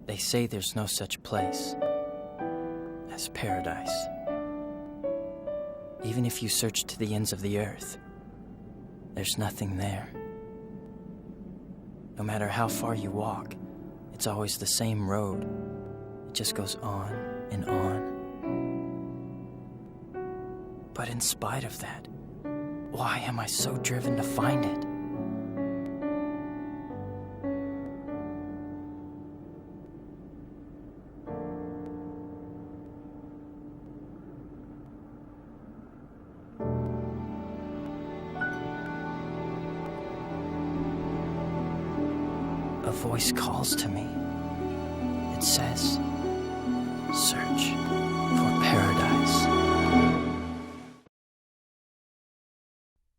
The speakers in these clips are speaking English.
They say there's no such place as paradise. Even if you search to the ends of the earth, there's nothing there. No matter how far you walk, it's always the same road. It just goes on and on. But in spite of that, why am I so driven to find it? A voice calls to me. It says, "Search for paradise."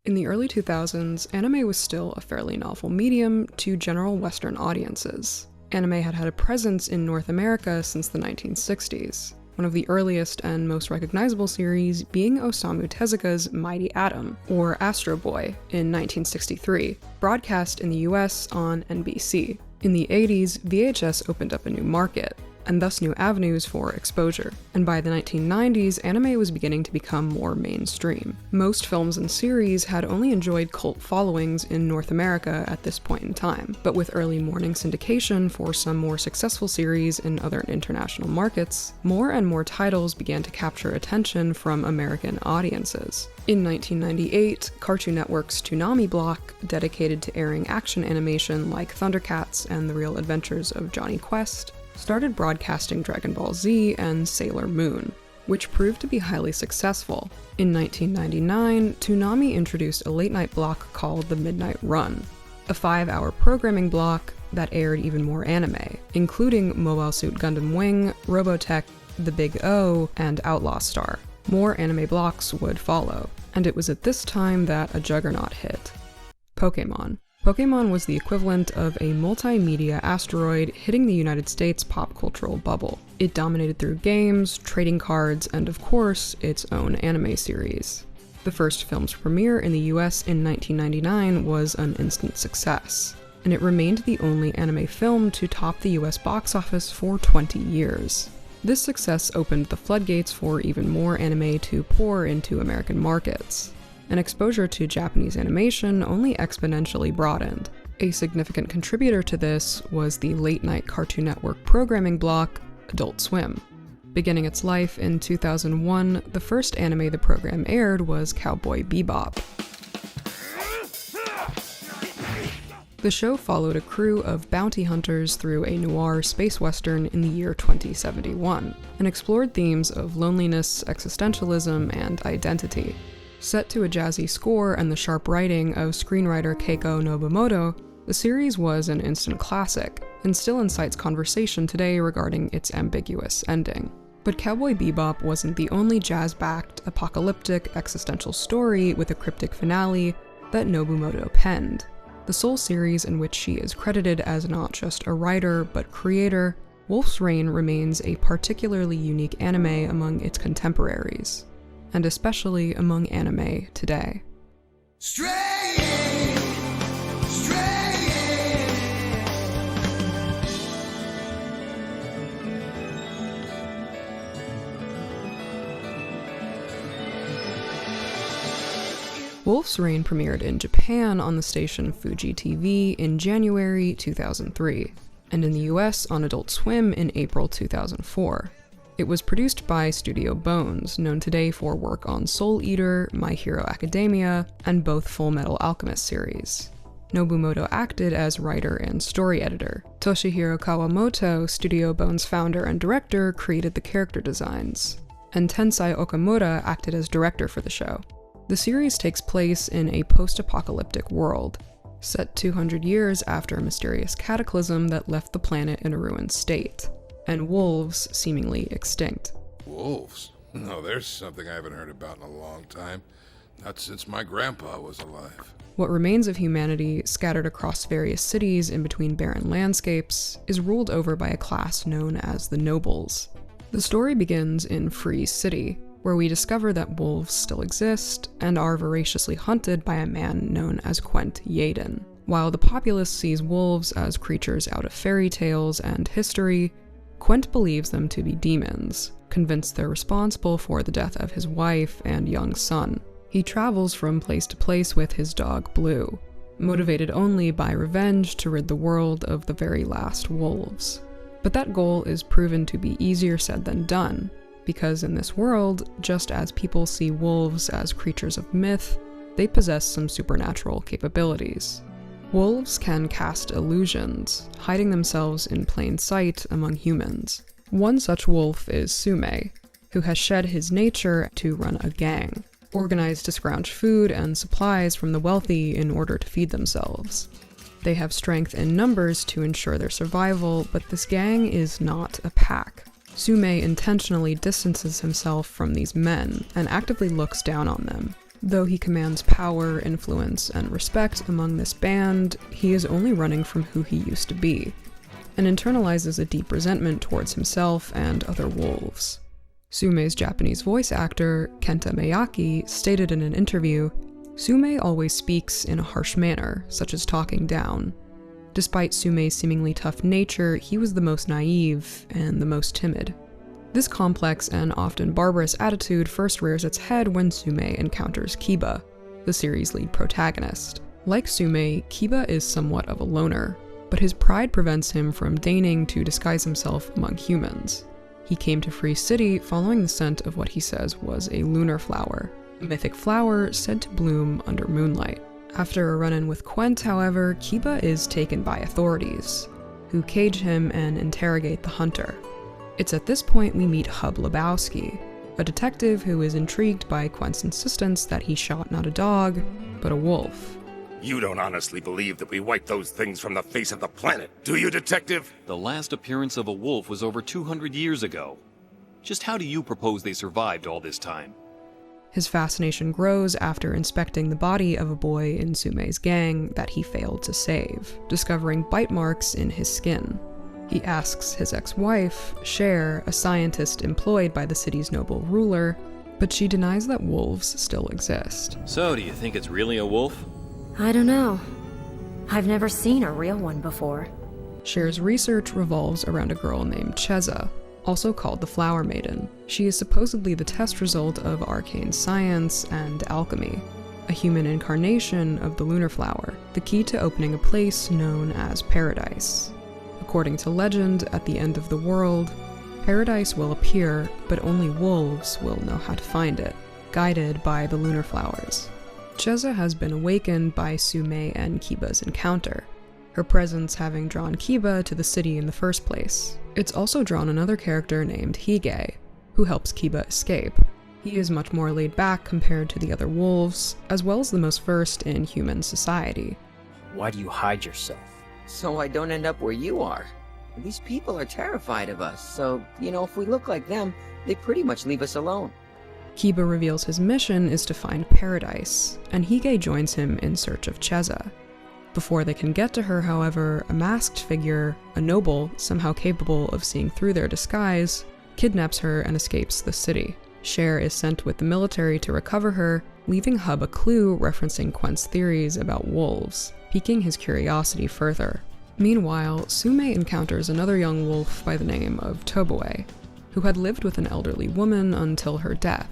In the early 2000s, anime was still a fairly novel medium to general Western audiences. Anime had had a presence in North America since the 1960s, one of the earliest and most recognizable series being Osamu Tezuka's Mighty Atom, or Astro Boy, in 1963, broadcast in the US on NBC. In the 80s, VHS opened up a new market, and thus new avenues for exposure. And by the 1990s, anime was beginning to become more mainstream. Most films and series had only enjoyed cult followings in North America at this point in time, but with early morning syndication for some more successful series in other international markets, more and more titles began to capture attention from American audiences. In 1998, Cartoon Network's Toonami block, dedicated to airing action animation like Thundercats and The Real Adventures of Johnny Quest, started broadcasting Dragon Ball Z and Sailor Moon, which proved to be highly successful. In 1999, Toonami introduced a late-night block called The Midnight Run, a 5-hour programming block that aired even more anime, including Mobile Suit Gundam Wing, Robotech, The Big O, and Outlaw Star. More anime blocks would follow, and it was at this time that a juggernaut hit: Pokémon. Pokémon was the equivalent of a multimedia asteroid hitting the United States pop cultural bubble. It dominated through games, trading cards, and of course, its own anime series. The first film's premiere in the US in 1999 was an instant success, and it remained the only anime film to top the US box office for 20 years. This success opened the floodgates for even more anime to pour into American markets, and exposure to Japanese animation only exponentially broadened. A significant contributor to this was the late-night Cartoon Network programming block, Adult Swim. Beginning its life in 2001, the first anime the program aired was Cowboy Bebop. The show followed a crew of bounty hunters through a noir space western in the year 2071, and explored themes of loneliness, existentialism, and identity. Set to a jazzy score and the sharp writing of screenwriter Keiko Nobumoto, the series was an instant classic, and still incites conversation today regarding its ambiguous ending. But Cowboy Bebop wasn't the only jazz-backed, apocalyptic, existential story with a cryptic finale that Nobumoto penned. The sole series in which she is credited as not just a writer, but creator, Wolf's Rain remains a particularly unique anime among its contemporaries, and especially among anime today. Wolf's Rain premiered in Japan on the station Fuji TV in January 2003, and in the US on Adult Swim in April 2004. It was produced by Studio Bones, known today for work on Soul Eater, My Hero Academia, and both Full Metal Alchemist series. Nobumoto acted as writer and story editor. Toshihiro Kawamoto, Studio Bones founder and director, created the character designs, and Tensai Okamura acted as director for the show. The series takes place in a post-apocalyptic world, set 200 years after a mysterious cataclysm that left the planet in a ruined state, and wolves seemingly extinct. Wolves? No, there's something I haven't heard about in a long time. Not since my grandpa was alive. What remains of humanity, scattered across various cities in between barren landscapes, is ruled over by a class known as the Nobles. The story begins in Freeze City, where we discover that wolves still exist and are voraciously hunted by a man known as Quent Yaden. While the populace sees wolves as creatures out of fairy tales and history, Quent believes them to be demons, convinced they're responsible for the death of his wife and young son. He travels from place to place with his dog Blue, motivated only by revenge to rid the world of the very last wolves. But that goal is proven to be easier said than done, because in this world, just as people see wolves as creatures of myth, they possess some supernatural capabilities. Wolves can cast illusions, hiding themselves in plain sight among humans. One such wolf is Sume, who has shed his nature to run a gang, organized to scrounge food and supplies from the wealthy in order to feed themselves. They have strength in numbers to ensure their survival, but this gang is not a pack. Sume intentionally distances himself from these men and actively looks down on them. Though he commands power, influence, and respect among this band, he is only running from who he used to be, and internalizes a deep resentment towards himself and other wolves. Sume's Japanese voice actor, Kenta Miyake, stated in an interview, "Sume always speaks in a harsh manner, such as talking down. Despite Sume's seemingly tough nature, he was the most naive and the most timid." This complex and often barbarous attitude first rears its head when Sume encounters Kiba, the series' lead protagonist. Like Sume, Kiba is somewhat of a loner, but his pride prevents him from deigning to disguise himself among humans. He came to Free City following the scent of what he says was a lunar flower, a mythic flower said to bloom under moonlight. After a run-in with Quent, however, Kiba is taken by authorities, who cage him and interrogate the hunter. It's at this point we meet Hub Lebowski, a detective who is intrigued by Quent's insistence that he shot not a dog, but a wolf. You don't honestly believe that we wiped those things from the face of the planet, do you, Detective? The last appearance of a wolf was over 200 years ago. Just how do you propose they survived all this time? His fascination grows after inspecting the body of a boy in Sume's gang that he failed to save, discovering bite marks in his skin. He asks his ex-wife, Cher, a scientist employed by the city's noble ruler, but she denies that wolves still exist. So, do you think it's really a wolf? I don't know. I've never seen a real one before. Cher's research revolves around a girl named Cheza, also called the Flower Maiden. She is supposedly the test result of arcane science and alchemy, a human incarnation of the lunar flower, the key to opening a place known as Paradise. According to legend, at the end of the world, Paradise will appear, but only wolves will know how to find it, guided by the lunar flowers. Cheza has been awakened by Sume and Kiba's encounter, her presence having drawn Kiba to the city in the first place. It's also drawn another character named Hige, who helps Kiba escape. He is much more laid back compared to the other wolves, as well as the most versed in human society. Why do you hide yourself? So I don't end up where you are. These people are terrified of us, so, if we look like them, they pretty much leave us alone. Kiba reveals his mission is to find Paradise, and Hige joins him in search of Cheza. Before they can get to her, however, a masked figure, a noble somehow capable of seeing through their disguise, kidnaps her and escapes the city. Cher is sent with the military to recover her, leaving Hub a clue referencing Quent's theories about wolves, piquing his curiosity further. Meanwhile, Sume encounters another young wolf by the name of Toboe, who had lived with an elderly woman until her death.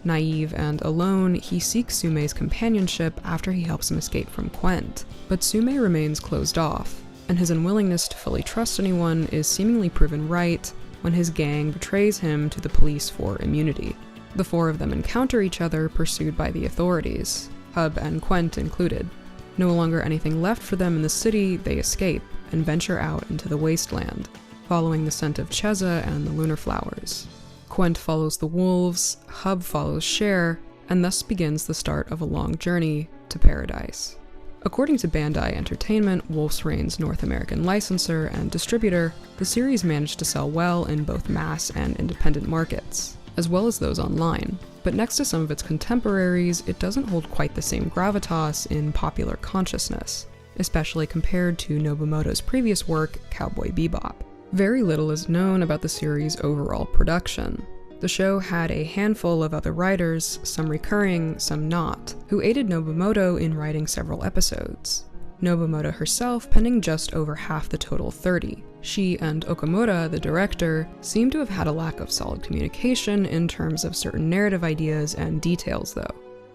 Naive and alone, he seeks Sume's companionship after he helps him escape from Quent, but Sume remains closed off, and his unwillingness to fully trust anyone is seemingly proven right when his gang betrays him to the police for immunity. The four of them encounter each other, pursued by the authorities, Hub and Quent included. No longer anything left for them in the city, they escape and venture out into the wasteland, following the scent of Cheza and the lunar flowers. Quent follows the wolves, Hub follows Cher, and thus begins the start of a long journey to Paradise. According to Bandai Entertainment, Wolf's Rain's North American licensor and distributor, the series managed to sell well in both mass and independent markets, as well as those online. But next to some of its contemporaries, it doesn't hold quite the same gravitas in popular consciousness, especially compared to Nobumoto's previous work, Cowboy Bebop. Very little is known about the series' overall production. The show had a handful of other writers, some recurring, some not, who aided Nobumoto in writing several episodes. Nobumoto herself penning just over half the total 30. She and Okamura, the director, seem to have had a lack of solid communication in terms of certain narrative ideas and details, though.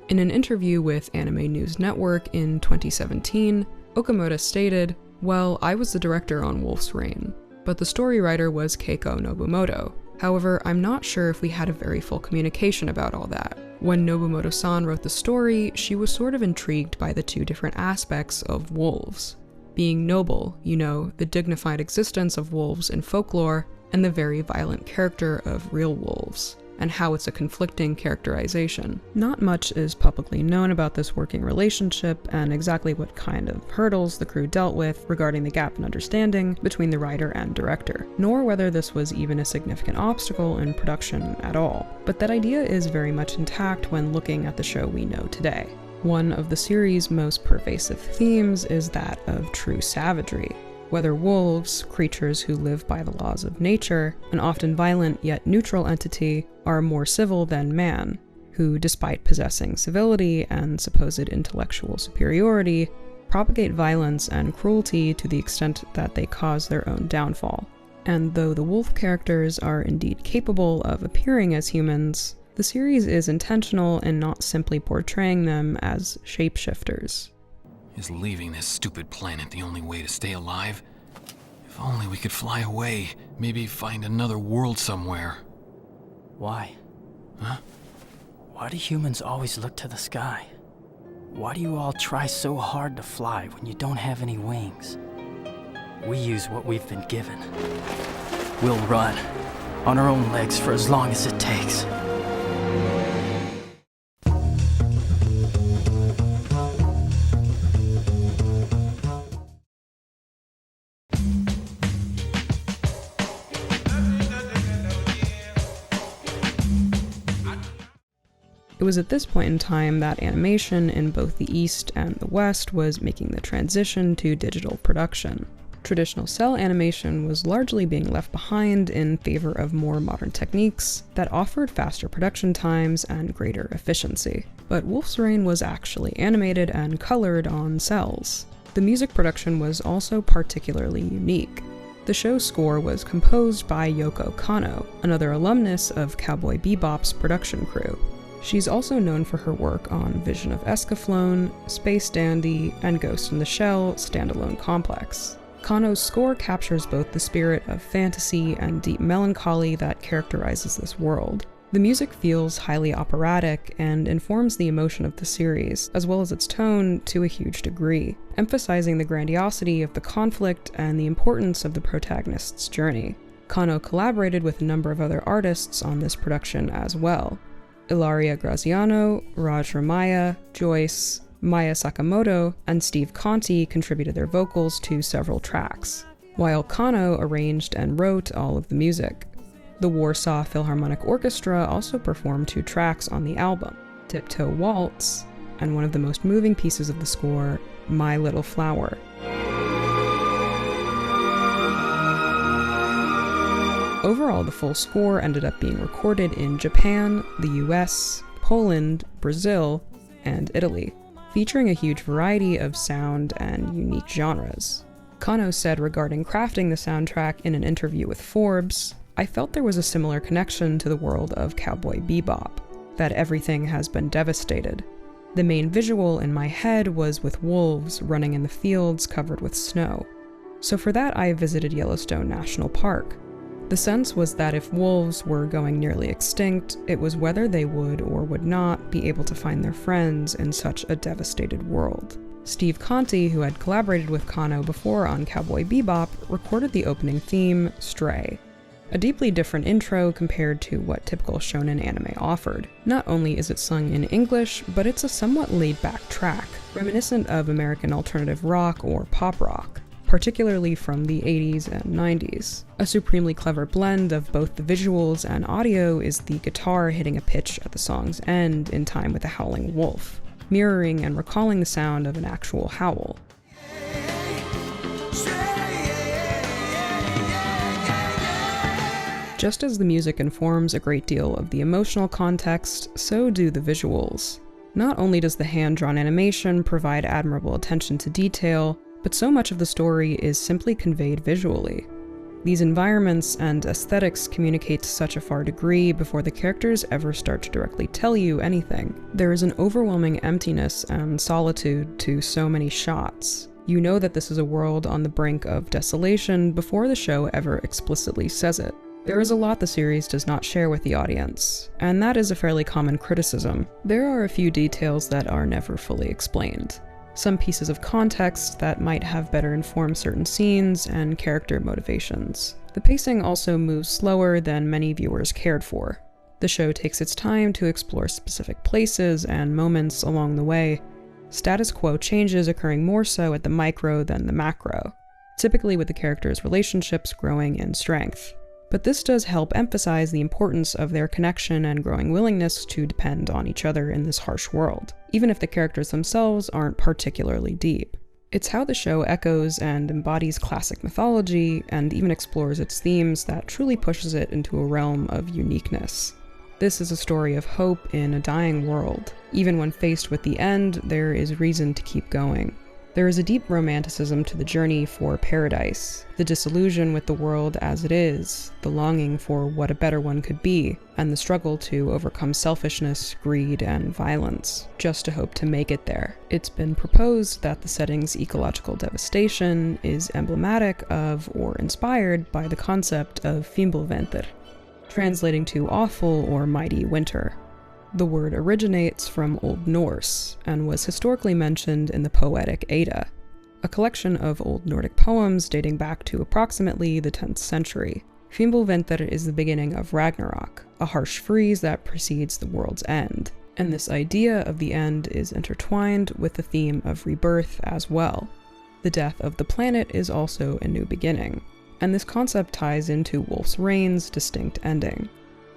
In an interview with Anime News Network in 2017, Okamura stated, "Well, I was the director on Wolf's Rain, but the story writer was Keiko Nobumoto. However, I'm not sure if we had a very full communication about all that. When Nobumoto-san wrote the story, she was sort of intrigued by the two different aspects of wolves. Being noble, the dignified existence of wolves in folklore, and the very violent character of real wolves, and how it's a conflicting characterization. Not much is publicly known about this working relationship and exactly what kind of hurdles the crew dealt with regarding the gap in understanding between the writer and director, nor whether this was even a significant obstacle in production at all. But that idea is very much intact when looking at the show we know today. One of the series' most pervasive themes is that of true savagery. Whether wolves, creatures who live by the laws of nature, an often violent yet neutral entity, are more civil than man, who, despite possessing civility and supposed intellectual superiority, propagate violence and cruelty to the extent that they cause their own downfall. And though the wolf characters are indeed capable of appearing as humans, the series is intentional in not simply portraying them as shapeshifters. Is leaving this stupid planet the only way to stay alive? If only we could fly away, maybe find another world somewhere. Why? Huh? Why do humans always look to the sky? Why do you all try so hard to fly when you don't have any wings? We use what we've been given. We'll run, on our own legs for as long as it takes. It was at this point in time that animation in both the East and the West was making the transition to digital production. Traditional cell animation was largely being left behind in favor of more modern techniques that offered faster production times and greater efficiency. But Wolf's Rain was actually animated and colored on cells. The music production was also particularly unique. The show's score was composed by Yoko Kanno, another alumnus of Cowboy Bebop's production crew. She's also known for her work on Vision of Escaflowne, Space Dandy, and Ghost in the Shell standalone complex. Kanno's score captures both the spirit of fantasy and deep melancholy that characterizes this world. The music feels highly operatic and informs the emotion of the series, as well as its tone to a huge degree, emphasizing the grandiosity of the conflict and the importance of the protagonist's journey. Kanno collaborated with a number of other artists on this production as well. Ilaria Graziano, Raj Ramaya, Joyce, Maya Sakamoto, and Steve Conti contributed their vocals to several tracks, while Kanno arranged and wrote all of the music. The Warsaw Philharmonic Orchestra also performed 2 tracks on the album, Tiptoe Waltz, and one of the most moving pieces of the score, My Little Flower. Overall, the full score ended up being recorded in Japan, the US, Poland, Brazil, and Italy, featuring a huge variety of sound and unique genres. Kanno said regarding crafting the soundtrack in an interview with Forbes, "I felt there was a similar connection to the world of Cowboy Bebop, that everything has been devastated. The main visual in my head was with wolves running in the fields covered with snow. So for that I visited Yellowstone National Park. The sense was that if wolves were going nearly extinct, it was whether they would or would not be able to find their friends in such a devastated world." Steve Conti, who had collaborated with Kanno before on Cowboy Bebop, recorded the opening theme, Stray. A deeply different intro compared to what typical shonen anime offered. Not only is it sung in English, but it's a somewhat laid-back track, reminiscent of American alternative rock or pop rock, particularly from the 80s and 90s. A supremely clever blend of both the visuals and audio is the guitar hitting a pitch at the song's end in time with a howling wolf, mirroring and recalling the sound of an actual howl. Just as the music informs a great deal of the emotional context, so do the visuals. Not only does the hand-drawn animation provide admirable attention to detail, but so much of the story is simply conveyed visually. These environments and aesthetics communicate to such a far degree before the characters ever start to directly tell you anything. There is an overwhelming emptiness and solitude to so many shots. You know that this is a world on the brink of desolation before the show ever explicitly says it. There is a lot the series does not share with the audience, and that is a fairly common criticism. There are a few details that are never fully explained. Some pieces of context that might have better informed certain scenes and character motivations. The pacing also moves slower than many viewers cared for. The show takes its time to explore specific places and moments along the way, status quo changes occurring more so at the micro than the macro, typically with the characters' relationships growing in strength. But this does help emphasize the importance of their connection and growing willingness to depend on each other in this harsh world, even if the characters themselves aren't particularly deep. It's how the show echoes and embodies classic mythology, and even explores its themes, that truly pushes it into a realm of uniqueness. This is a story of hope in a dying world. Even when faced with the end, there is reason to keep going. There is a deep romanticism to the journey for paradise, the disillusion with the world as it is, the longing for what a better one could be, and the struggle to overcome selfishness, greed, and violence, just to hope to make it there. It's been proposed that the setting's ecological devastation is emblematic of or inspired by the concept of fimbulvinter, translating to awful or mighty winter. The word originates from Old Norse, and was historically mentioned in the Poetic Edda, a collection of Old Nordic poems dating back to approximately the 10th century. Fimbulvinter is the beginning of Ragnarok, a harsh freeze that precedes the world's end, and this idea of the end is intertwined with the theme of rebirth as well. The death of the planet is also a new beginning, and this concept ties into Wolf's Rain's distinct ending.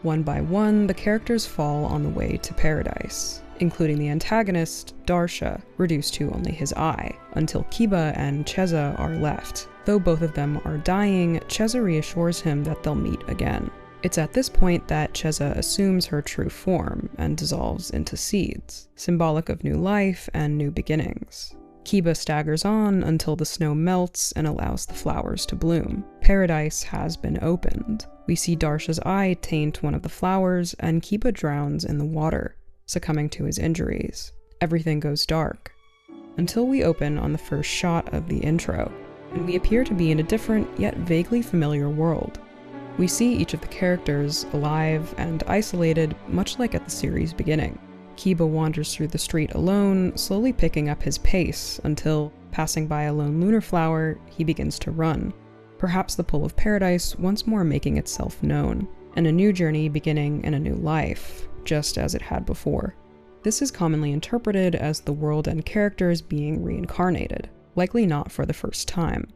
One by one, the characters fall on the way to paradise, including the antagonist, Darsha, reduced to only his eye, until Kiba and Cheza are left. Though both of them are dying, Cheza reassures him that they'll meet again. It's at this point that Cheza assumes her true form and dissolves into seeds, symbolic of new life and new beginnings. Kiba staggers on until the snow melts and allows the flowers to bloom. Paradise has been opened. We see Darsha's eye taint one of the flowers, and Kiba drowns in the water, succumbing to his injuries. Everything goes dark, until we open on the first shot of the intro, and we appear to be in a different, yet vaguely familiar world. We see each of the characters alive and isolated, much like at the series' beginning. Kiba wanders through the street alone, slowly picking up his pace, until, passing by a lone lunar flower, he begins to run. Perhaps the pull of paradise once more making itself known, and a new journey beginning in a new life, just as it had before. This is commonly interpreted as the world and characters being reincarnated, likely not for the first time.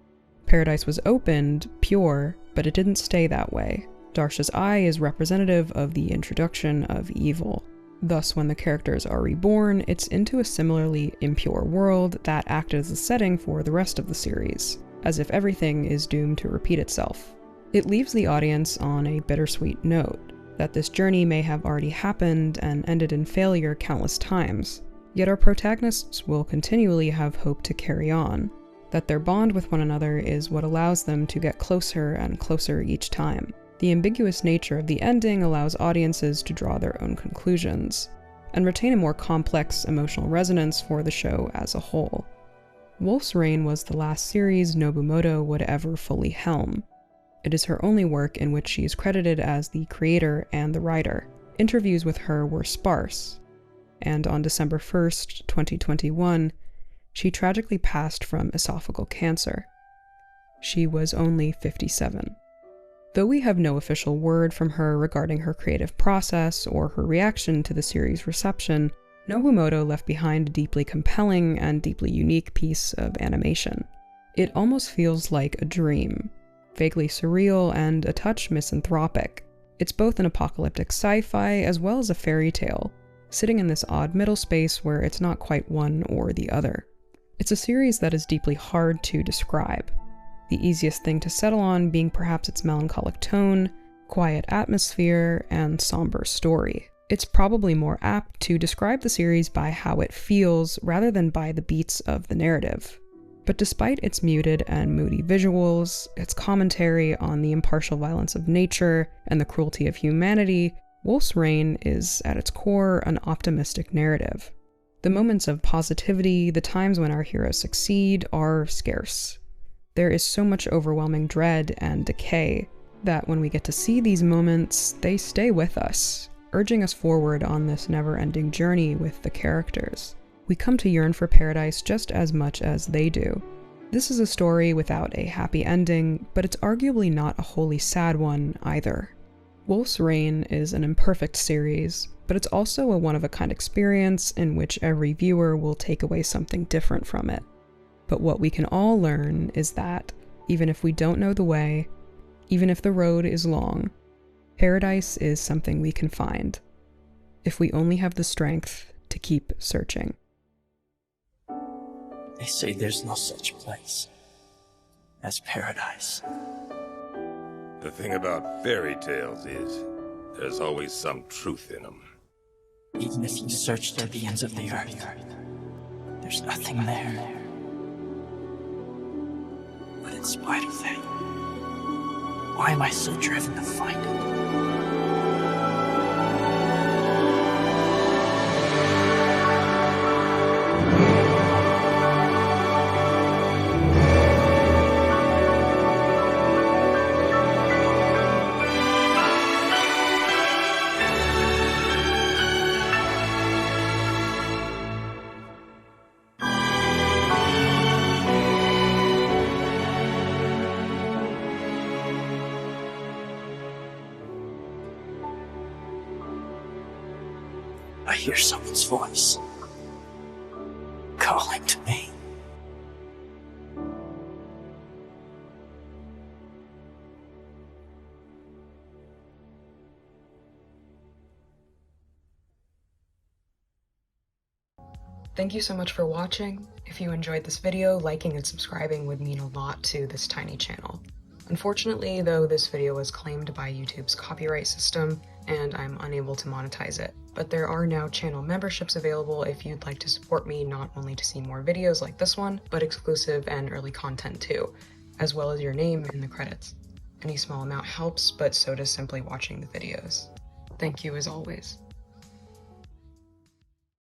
Paradise was opened, pure, but it didn't stay that way. Darsha's eye is representative of the introduction of evil. Thus, when the characters are reborn, it's into a similarly impure world that acted as a setting for the rest of the series, as if everything is doomed to repeat itself. It leaves the audience on a bittersweet note, that this journey may have already happened and ended in failure countless times, yet our protagonists will continually have hope to carry on, that their bond with one another is what allows them to get closer and closer each time. The ambiguous nature of the ending allows audiences to draw their own conclusions, and retain a more complex emotional resonance for the show as a whole. Wolf's Rain was the last series Nobumoto would ever fully helm. It is her only work in which she is credited as the creator and the writer. Interviews with her were sparse, and on December 1st, 2021, she tragically passed from esophageal cancer. She was only 57. Though we have no official word from her regarding her creative process or her reaction to the series' reception, Nobumoto left behind a deeply compelling and deeply unique piece of animation. It almost feels like a dream, vaguely surreal and a touch misanthropic. It's both an apocalyptic sci-fi as well as a fairy tale, sitting in this odd middle space where it's not quite one or the other. It's a series that is deeply hard to describe, the easiest thing to settle on being perhaps its melancholic tone, quiet atmosphere, and somber story. It's probably more apt to describe the series by how it feels rather than by the beats of the narrative. But despite its muted and moody visuals, its commentary on the impartial violence of nature and the cruelty of humanity, Wolf's Rain is, at its core, an optimistic narrative. The moments of positivity, the times when our heroes succeed, are scarce. There is so much overwhelming dread and decay that when we get to see these moments, they stay with us, urging us forward on this never-ending journey with the characters. We come to yearn for paradise just as much as they do. This is a story without a happy ending, but it's arguably not a wholly sad one either. Wolf's Rain is an imperfect series, but it's also a one-of-a-kind experience in which every viewer will take away something different from it. But what we can all learn is that, even if we don't know the way, even if the road is long, paradise is something we can find, if we only have the strength to keep searching. They say there's no such place as paradise. The thing about fairy tales is, there's always some truth in them. Even if you search to the ends of the earth, there's nothing there. But in spite of that, why am I so driven to find it? I hear someone's voice calling to me. Thank you so much for watching. If you enjoyed this video, liking and subscribing would mean a lot to this tiny channel. Unfortunately, though, this video was claimed by YouTube's copyright system, and I'm unable to monetize it. But there are now channel memberships available if you'd like to support me, not only to see more videos like this one, but exclusive and early content too, as well as your name in the credits. Any small amount helps, but so does simply watching the videos. Thank you as always.